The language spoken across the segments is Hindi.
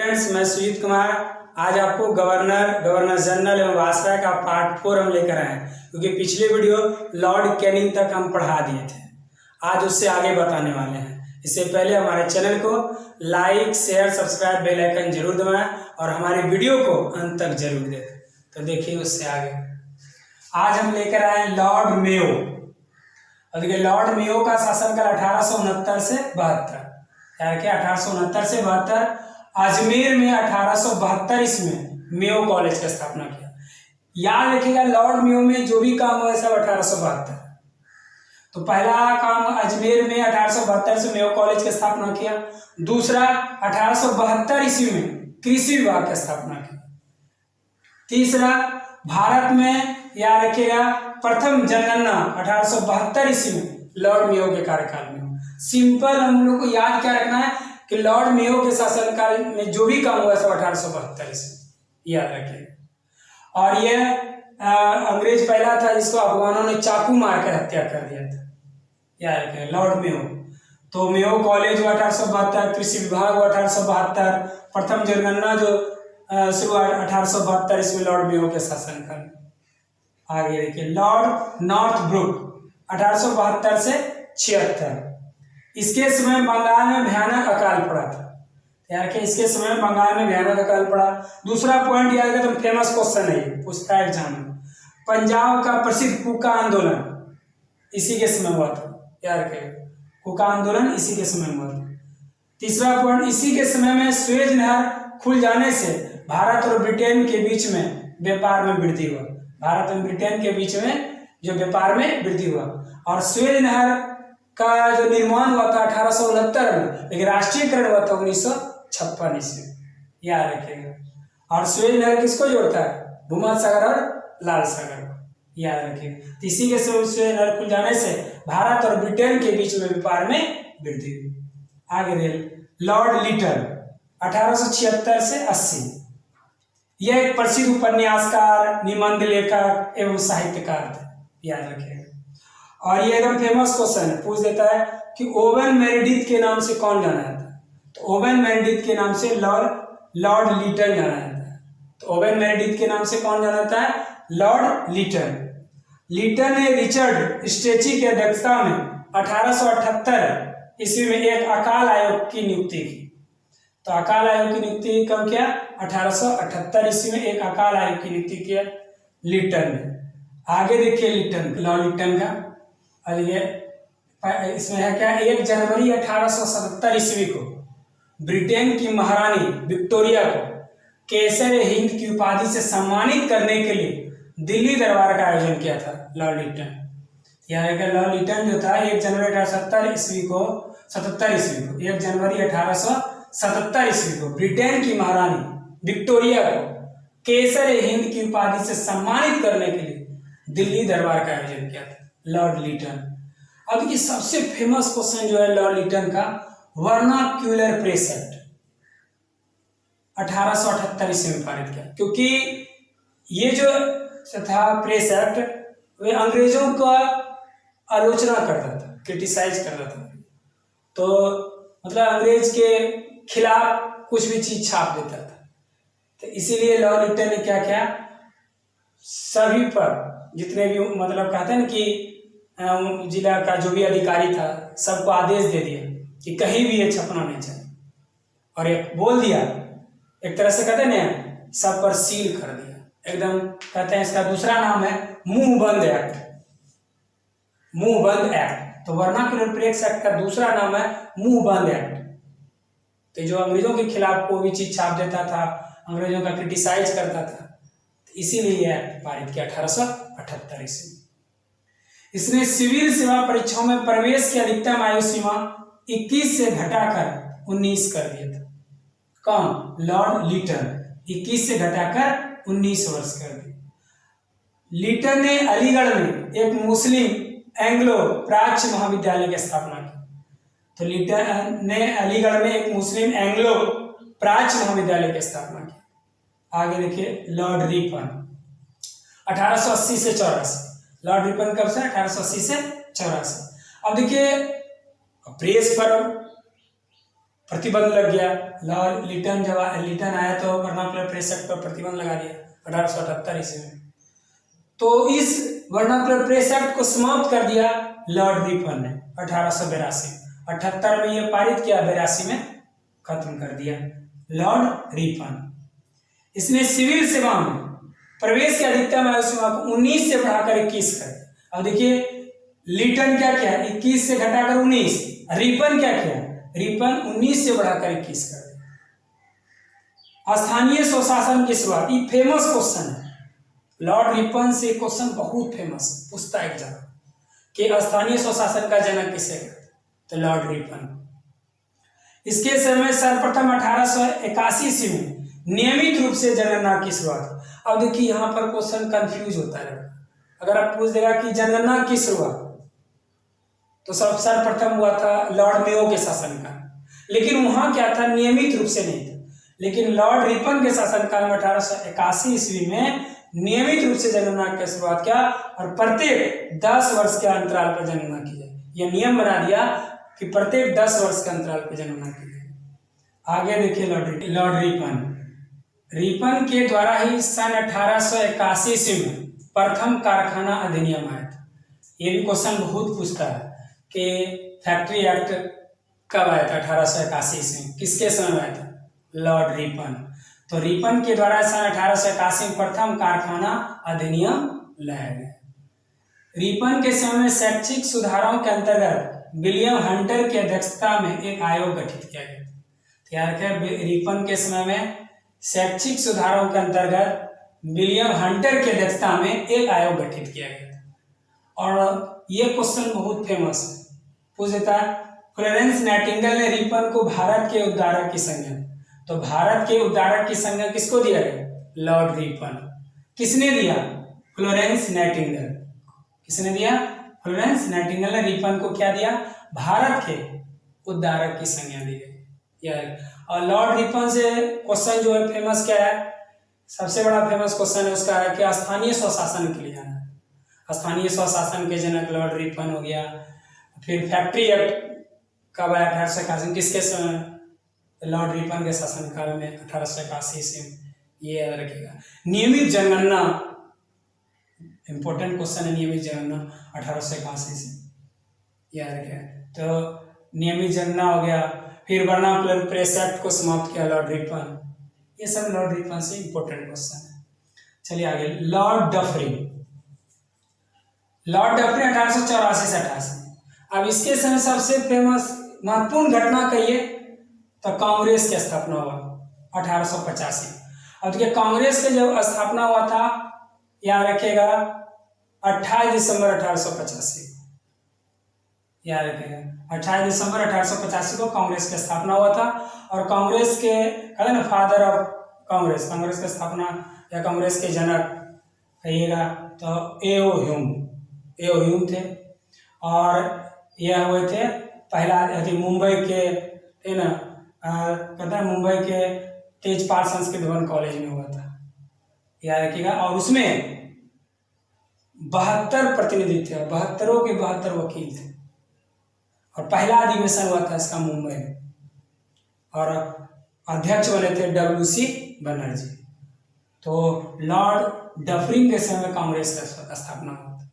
फ्रेंड्स, मैं सुजीत कुमार आज आपको गवर्नर जनरल एवं वायसराय का पार्ट 4 हम लेकर आए हैं, क्योंकि पिछले वीडियो लॉर्ड कैनिंग तक हम पढ़ा दिए थे। आज उससे आगे बताने वाले हैं। इससे पहले हमारे चैनल को like, share, subscribe, bell icon जरूर दबाएं और हमारे वीडियो को अंत तक जरूर देखें। तो देखिए उससे आगे आज हम लेकर आए लॉर्ड मेयो। और देखिए लॉर्ड मेयो का शासनकाल 1869 से 72, यार क्या 1869 से 72। अजमेर में 1872 इसमें मेयो कॉलेज की स्थापना किया। याद रखिएगा लॉर्ड मेयो में जो भी काम हुआ सब 1872। तो पहला काम अजमेर में 1872 से मेयो कॉलेज की स्थापना किया। दूसरा 1872 ईस्वी में कृषि विभाग की स्थापना की। तीसरा भारत में याद रखिएगा प्रथम जनगणना 1872 ईस्वी में लॉर्ड मेयो के कार्यकाल में। सिंपल हम लोग को याद क्या रखना है कि लॉर्ड मेयो के शासनकाल में जो भी काम हुआ सब 1872 ईस्वी, याद रखिएगा। और यह अंग्रेज पहला था जिसको अफगानों ने चाकू मार कर हत्या कर दिया था, याद रखिएगा लॉर्ड मेयो। तो मेयो कॉलेज हुआ 1872, कृषि विभाग हुआ 1872, प्रथम जनगणना जो शुरुआत 1872 इसमें लॉर्ड मेयो के शासनकाल। आगे देखिए लॉर्ड नॉर्थब्रुक 1872 से 76। इसके समय बंगाल में भयानक अकाल पड़ा था, यार कि इसके समय बंगाल में भयानक अकाल पड़ा। दूसरा पॉइंट याद रखिए, तो फेमस क्वेश्चन है, पूछता है एग्जाम में। पंजाब का प्रसिद्ध कुका आंदोलन इसी के समय हुआ था, याद रखिए कुका आंदोलन इसी के समय हुआ था। तीसरा पॉइंट, इसी के समय में स्वेज नहर खुल जाने से भारत और ब्रिटेन के बीच में व्यापार में वृद्धि हुआ। भारत और ब्रिटेन के बीच में जो व्यापार में वृद्धि हुआ। और स्वेज नहर का जो निर्माण हुआ था 1869 में, लेकिन राष्ट्रीयकरण हुआ था 1956 ईस्वी, याद रखिएगा। और स्वेज नहर किसको जोड़ता है? भूमध्य सागर और लाल सागर, याद रखिएगा। इसी के स्वेज नहर खुल जाने से भारत और ब्रिटेन के बीच में व्यापार में वृद्धि हुई। आगे देखिए लॉर्ड लिटन 1876 से 80। यह एक प्रसिद्ध उपन्यासकार, निबंध लेखक एवं साहित्यकार थे, याद रखिएगा। और ये एकदम फेमस क्वेश्चन है, पूछ देता है कि ओवन मेरेडिथ के नाम से कौन जाना जाता है? तो ओवन मेरेडिथ के नाम से लॉर्ड लिटन जाना जाता है। तो ओवन मेरेडिथ के नाम से कौन जाना जाता है? लॉर्ड लिटन। लिटन ने रिचर्ड स्ट्रेची की अध्यक्षता में 1878 ईस्वी में एक अकाल आयोग की नियुक्ति की। तो अकाल आयोग की नियुक्ति कब किया? 1878 ईस्वी में एक अकाल आयोग की नियुक्ति किया लिटन ने। आगे देखिए लिटन, लॉर्ड लिटन का। और ये इसमें है क्या, 1 जनवरी 1877 ईस्वी को ब्रिटेन की महारानी विक्टोरिया को केसर हिंद की उपाधि से सम्मानित करने के लिए दिल्ली दरबार का आयोजन किया था लॉर्ड लिटन। यानी लॉर्ड लिटन जो था 1 जनवरी 1877 ईस्वी को 1 जनवरी 1877 ईस्वी को ब्रिटेन की महारानी विक्टोरिया को केसर हिंद की उपाधि से सम्मानित करने के लिए दिल्ली दरबार का आयोजन किया था लॉर्ड लिटन। अब देखिए सबसे फेमस क्वेश्चन जो है लॉर्ड लिटन का, वर्नाक्यूलर प्रेस एक्ट 1878 ईस्वी में पारित किया। क्योंकि ये जो था प्रेस एक्ट, वे अंग्रेजों का आलोचना करता था, क्रिटिसाइज करता था। तो मतलब अंग्रेज के खिलाफ कुछ भी चीज छाप देता था। तो इसीलिए लॉर्ड लिटन ने क्या किया, सभी पर जितने भी मतलब कहते हैं ना कि जिला का जो भी अधिकारी था सबको आदेश दे दिया कि कहीं भी ये छपना नहीं चाहिए। और एक बोल दिया, एक तरह से कहते हैं ना सब पर सील कर दिया एकदम। कहते हैं इसका दूसरा नाम है मुंह बंद एक्ट, मुंह बंद एक्ट। तो वर्नाक्यूलर प्रेस एक्ट का दूसरा नाम है मुंह बंद एक्ट। तो जो अंग्रेजों के खिलाफ कोई भी चीज छाप देता था, अंग्रेजों का क्रिटिसाइज करता था, तो इसीलिए यह एक्ट पारित किया 1878 ईस्वी। इसने सिविल सेवा परीक्षाओं में प्रवेश की अधिकतम आयु सीमा 21 से घटाकर 19 कर दिया था। कौन? लॉर्ड लिटन। 21 से घटाकर 19 वर्ष कर दिया। लिटन ने अलीगढ़ में एक मुस्लिम एंग्लो प्राच्य महाविद्यालय की स्थापना की। तो लिटन ने अलीगढ़ में एक मुस्लिम एंग्लो प्राच्य महाविद्यालय की स्थापना की। आगे देखिए लॉर्ड रिपन 1880 से 84। लॉर्ड रिपन कब से? 1880 से 84। अब देखिए प्रेस पर प्रतिबंध लग गया। लॉर्ड लिटन जब लिटन आया तो वर्नाकुलर प्रेस एक्ट पर प्रतिबंध लगा दिया 1878 ईस्वी में। तो इस वर्नाकुलर प्रेस एक्ट को समाप्त कर दिया लॉर्ड रिपन ने 1882। 78 में यह पारित किया, 82 में खत्म कर दिया लॉर्ड रिपन। इसने सिविल सेवा में प्रवेश की अधिकतम आयु सीमा को 19 से बढ़ाकर 21 कर दिया। अब देखिए लिटन क्या किया, 21 से घटाकर 19। रिपन क्या किया, रिपन 19 से बढ़ाकर 21 कर दिया। स्थानीय स्वशासन की शुरुआत, ये फेमस क्वेश्चन है। लॉर्ड रिपन से क्वेश्चन बहुत फेमस है, पूछता है एक जगह कि स्थानीय स्वशासन का जनक किसे कहते, तो लॉर्ड रिपन। इसके समय सर्वप्रथम 1881 ईस्वी में नियमित रूप से जनगणना की शुरुआत। अब देखिए यहाँ पर क्वेश्चन कंफ्यूज होता है, अगर आप पूछ देगा कि जनगणना की शुरुआत, तो सर्वप्रथम हुआ था लॉर्ड मेयो के शासनकाल, लेकिन वहां क्या था, नियमित रूप से नहीं था। लेकिन लॉर्ड रिपन के शासनकाल में 1881 ईस्वी में नियमित रूप से जनगणना की शुरुआत किया और प्रत्येक 10 वर्ष के अंतराल पर जनगणना की जाए। यह नियम बना दिया कि प्रत्येक 10 वर्ष के अंतराल पर जनगणना की जाए। आगे देखिए लॉर्ड रिपन के द्वारा ही सन 1881 ईस्वी में प्रथम कारखाना अधिनियम आया था। ये भी क्वेश्चन बहुत पूछता है कि फैक्ट्री एक्ट कब आया था, 1881 ईस्वी में, किसके समय आया था, लॉर्ड रिपन। तो रिपन के द्वारा सन 1881 में प्रथम कारखाना अधिनियम लाया गया। रिपन के समय में शैक्षिक सुधारों के अंतर्गत विलियम हंटर की अध्यक्षता में एक आयोग गठित किया गया। याद रखें, रिपन के समय में शैक्षिक सुधारों के अंतर्गत विलियम हंटर की अध्यक्षता में एक आयोग गठित किया गया था। और ये क्वेश्चन बहुत फेमस है, पूछ देता है फ्लोरेंस नाइटिंगेल ने रिपन को भारत के उद्धारक की संज्ञा, तो भारत के उद्धारक की संज्ञा किसको दिया गया, लॉर्ड रिपन। किसने दिया, फ्लोरेंस नाइटिंगेल। किसने दिया, फ्लोरेंस नाइटिंगेल ने रिपन को क्या दिया, भारत के उद्धारक की संज्ञा दी गई। और लॉर्ड रिपन से क्वेश्चन जो है फेमस क्या है, सबसे बड़ा फेमस क्वेश्चन है उसका है कि स्थानीय स्वशासन के लिए जाना है। स्थानीय स्वशासन के जनक लॉर्ड रिपन हो गया। फिर फैक्ट्री एक्ट कब आया, 1881, किसके समय, लॉर्ड रिपन के शासनकाल में 1881 से, ये याद रखिएगा। नियमित जनगणना, इंपॉर्टेंट क्वेश्चन है, नियमित जनगणना 1881 से, याद रखिएगा। तो नियमित जनगणना हो गया। फिर वर्नाकुलर प्रेस एक्ट को समाप्त किया लॉर्ड रिपन। ये सब लॉर्ड रिपन से इंपॉर्टेंट क्वेश्चन है। चलिए आगे, लॉर्ड डफरिन 1884 से 88। अब इसके समय सबसे फेमस महत्वपूर्ण घटना कहिए तो कांग्रेस की स्थापना हुआ 1885। अब देखिए कांग्रेस की जब स्थापना हुआ था, याद रखिएगा 28 दिसंबर 1885, याद रखिएगा 28 दिसंबर 1885 को कांग्रेस की स्थापना हुआ था। और कांग्रेस के कहते ना फादर ऑफ कांग्रेस, कांग्रेस की स्थापना या कांग्रेस के जनक कहिएगा तो ए.ओ. ह्यूम थे। और यह हुए थे पहला मुंबई के, है ना, कहते हैं मुंबई के तेजपाल संस्कृत भवन कॉलेज में हुआ था, याद रखिएगा। और उसमें 72 प्रतिनिधि थे, 72 के 72 वकील थे। और पहला अधिवेशन हुआ था इसका मुंबई में, और अध्यक्ष बने थे W.C. बनर्जी। तो लॉर्ड डफरिन के समय कांग्रेस का स्थापना हुआ था,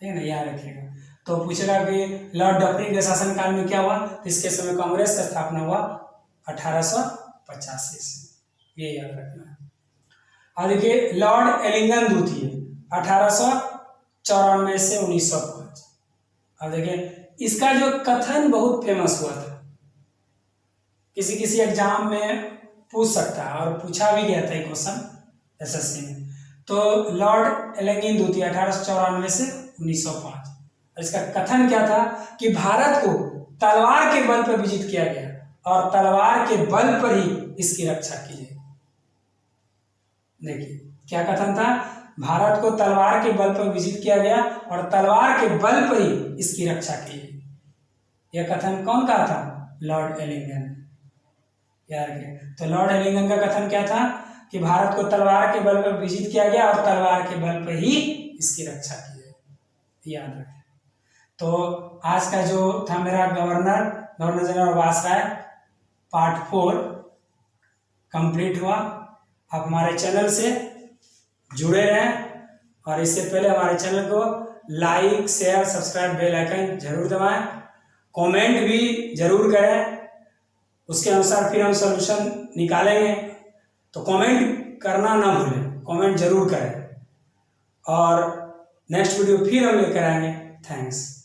ठीक है ना, याद रखिएगा। तो पूछेगा कि लॉर्ड डफरिन के शासनकाल में क्या हुआ, तो इसके समय कांग्रेस का स्थापना हुआ 1885 से, ये याद रखना है। और देखिए लॉर्ड एलिंगन द्वितीय 1894 से 1905। अब देखिए इसका जो कथन बहुत फेमस हुआ था, किसी एग्जाम में पूछ सकता है और पूछा भी गया था ये क्वेश्चन एसएससी में। तो लॉर्ड एलिंगन द्वितीय 1894 से 1905, और इसका कथन क्या था कि भारत को तलवार के बल पर विजित किया गया और तलवार के बल पर ही इसकी रक्षा की जाए। देखिए क्या कथन था, भारत को तलवार के बल पर विजित किया गया और तलवार के बल पर ही इसकी रक्षा की जाए। यह कथन कौन कहा था, लॉर्ड एलिंगन, याद रखिए। तो लॉर्ड एलिंगन का कथन क्या था कि भारत को तलवार के बल पर विजित किया गया और तलवार के बल पर ही इसकी रक्षा की जाए, याद रखें। तो आज का जो था मेरा governor governor general viceroy part 4 complete हुआ। आप हमारे चैनल से जुड़े रहें और इससे पहले हमारे चैनल को like share subscribe bell icon जरूर दबाएं, कमेंट भी जरूर करें, उसके अनुसार फिर हम सॉल्यूशन निकालेंगे। तो कमेंट करना ना भूलें, कमेंट जरूर करें और नेक्स्ट वीडियो फिर हम लेकर आएंगे। थैंक्स।